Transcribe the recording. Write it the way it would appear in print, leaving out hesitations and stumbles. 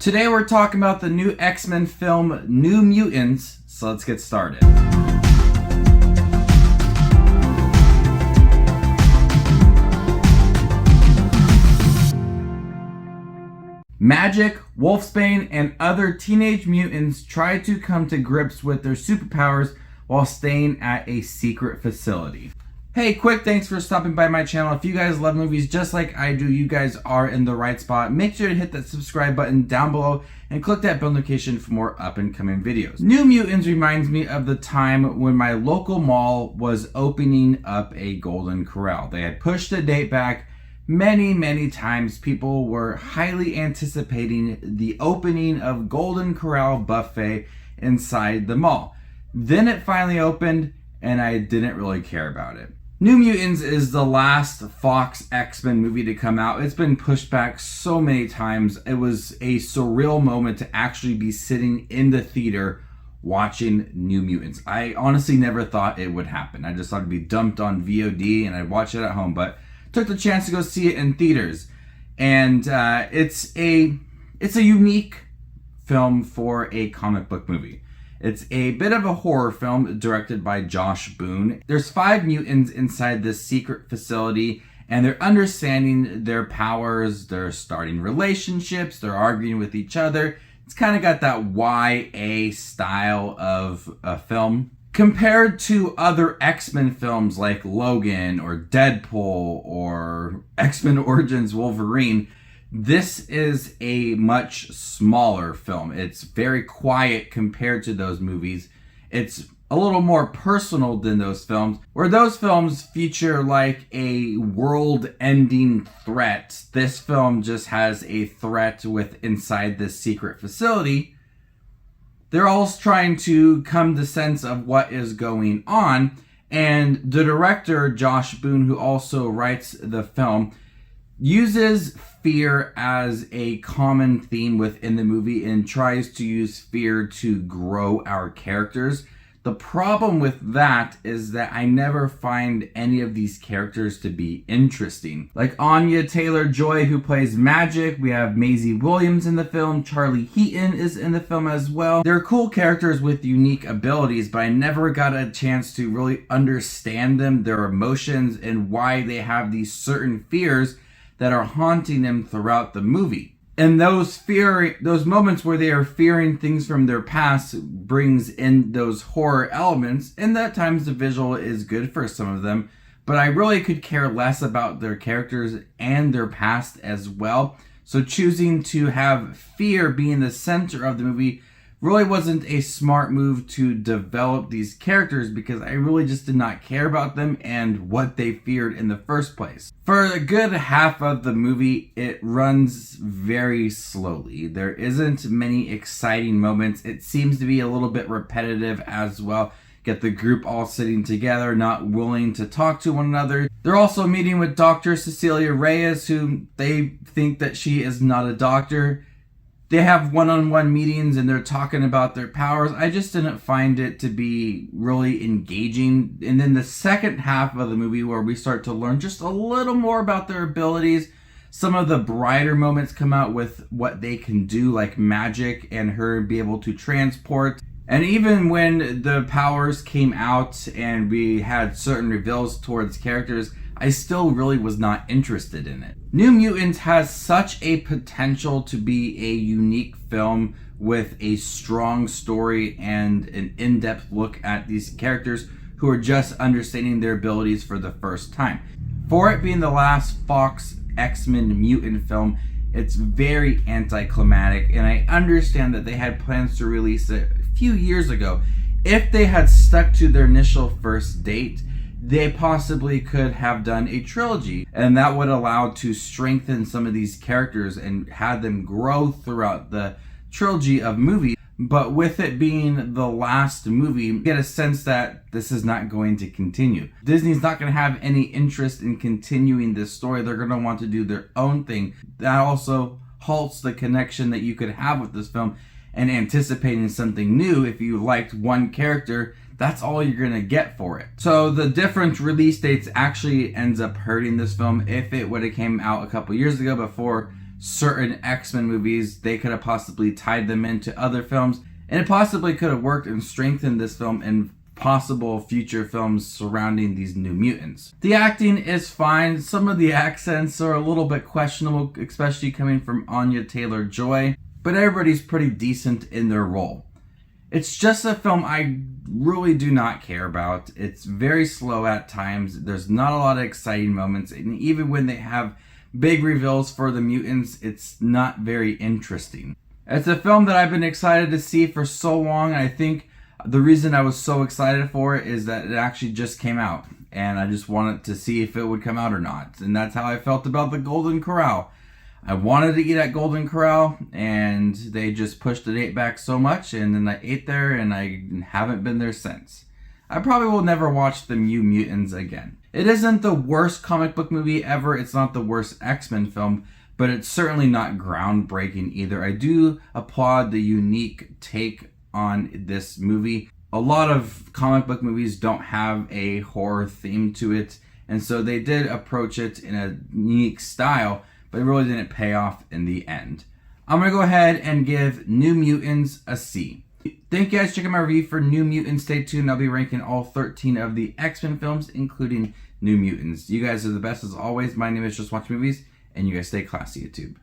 Today we're talking about the new X-Men film, New Mutants, so let's get started. Magik, Wolfsbane, and other teenage mutants try to come to grips with their superpowers while staying at a secret facility. Hey, quick thanks for stopping by my channel. If you guys love movies just like I do, you guys are in the right spot. Make sure to hit that subscribe button down below and click that bell notification for more up and coming videos. New Mutants reminds me of the time when my local mall was opening up a Golden Corral. They had pushed the date back many times. People were highly anticipating the opening of Golden Corral buffet inside the mall. Then it finally opened and I didn't really care about it. New Mutants is the last Fox X-Men movie to come out. It's been pushed back so many times. It was a surreal moment to actually be sitting in the theater watching New Mutants. I honestly never thought it would happen. I just thought it'd be dumped on VOD and I'd watch it at home, but took the chance to go see it in theaters. And it's a unique film for a comic book movie. It's a bit of a horror film directed by Josh Boone. There's 5 mutants inside this secret facility, and they're understanding their powers, they're starting relationships, they're arguing with each other. It's kind of got that YA style of a film. Compared to other X-Men films like Logan or Deadpool or X-Men Origins Wolverine, this is a much smaller film. It's very quiet compared to those movies. It's a little more personal than those films, where those films feature like a world-ending threat. This film just has a threat with inside this secret facility. They're all trying to come to sense of what is going on, and the director, Josh Boone, who also writes the film, uses fear as a common theme within the movie and tries to use fear to grow our characters. The problem with that is that I never find any of these characters to be interesting. Like Anya Taylor-Joy, who plays Magik. We have Maisie Williams in the film. Charlie Heaton is in the film as well. They're cool characters with unique abilities, but I never got a chance to really understand them, their emotions, and why they have these certain fears that are haunting them throughout the movie. And those moments where they are fearing things from their past brings in those horror elements, and at times the visual is good for some of them, but I really could care less about their characters and their past as well. So choosing to have fear being the center of the movie really wasn't a smart move to develop these characters, because I really just did not care about them and what they feared in the first place. For a good half of the movie, it runs very slowly. There isn't many exciting moments. It seems to be a little bit repetitive as well. Get the group all sitting together, not willing to talk to one another. They're also meeting with Dr. Cecilia Reyes, who they think that she is not a doctor. They have one-on-one meetings and they're talking about their powers. I just didn't find it to be really engaging. And then the second half of the movie, where we start to learn just a little more about their abilities, some of the brighter moments come out with what they can do, like Magik and her be able to transport. And even when the powers came out and we had certain reveals towards characters, I still really was not interested in it. New Mutants has such a potential to be a unique film with a strong story and an in-depth look at these characters who are just understanding their abilities for the first time. For it being the last Fox X-Men mutant film, it's very anticlimactic, and I understand that they had plans to release it a few years ago. If they had stuck to their initial first date, they possibly could have done a trilogy, and that would allow to strengthen some of these characters and have them grow throughout the trilogy of movies. But with it being the last movie, you get a sense that this is not going to continue. Disney's not going to have any interest in continuing this story. They're going to want to do their own thing. That also halts the connection that you could have with this film and anticipating something new. If you liked one character, that's all you're gonna get for it. So the different release dates actually ends up hurting this film. If it would have came out a couple years ago before certain X-Men movies. They could have possibly tied them into other films, and it possibly could have worked and strengthened this film in possible future films surrounding these New Mutants. The acting is fine. Some of the accents are a little bit questionable, especially coming from Anya Taylor-Joy, but everybody's pretty decent in their role. It's just a film I really do not care about. It's very slow at times. There's not a lot of exciting moments, and even when they have big reveals for the mutants, it's not very interesting. It's a film that I've been excited to see for so long, and I think the reason I was so excited for it is that it actually just came out, and I just wanted to see if it would come out or not. And that's how I felt about the Golden Corral. I wanted to eat at Golden Corral, and they just pushed the date back so much, and then I ate there, and I haven't been there since. I probably will never watch the New Mutants again. It isn't the worst comic book movie ever. It's not the worst X-Men film, but it's certainly not groundbreaking either. I do applaud the unique take on this movie. A lot of comic book movies don't have a horror theme to it, and so they did approach it in a unique style, but it really didn't pay off in the end. I'm going to go ahead and give New Mutants a C. Thank you guys for checking my review for New Mutants. Stay tuned. I'll be ranking all 13 of the X-Men films, including New Mutants. You guys are the best as always. My name is Just Watch Movies, and you guys stay classy, YouTube.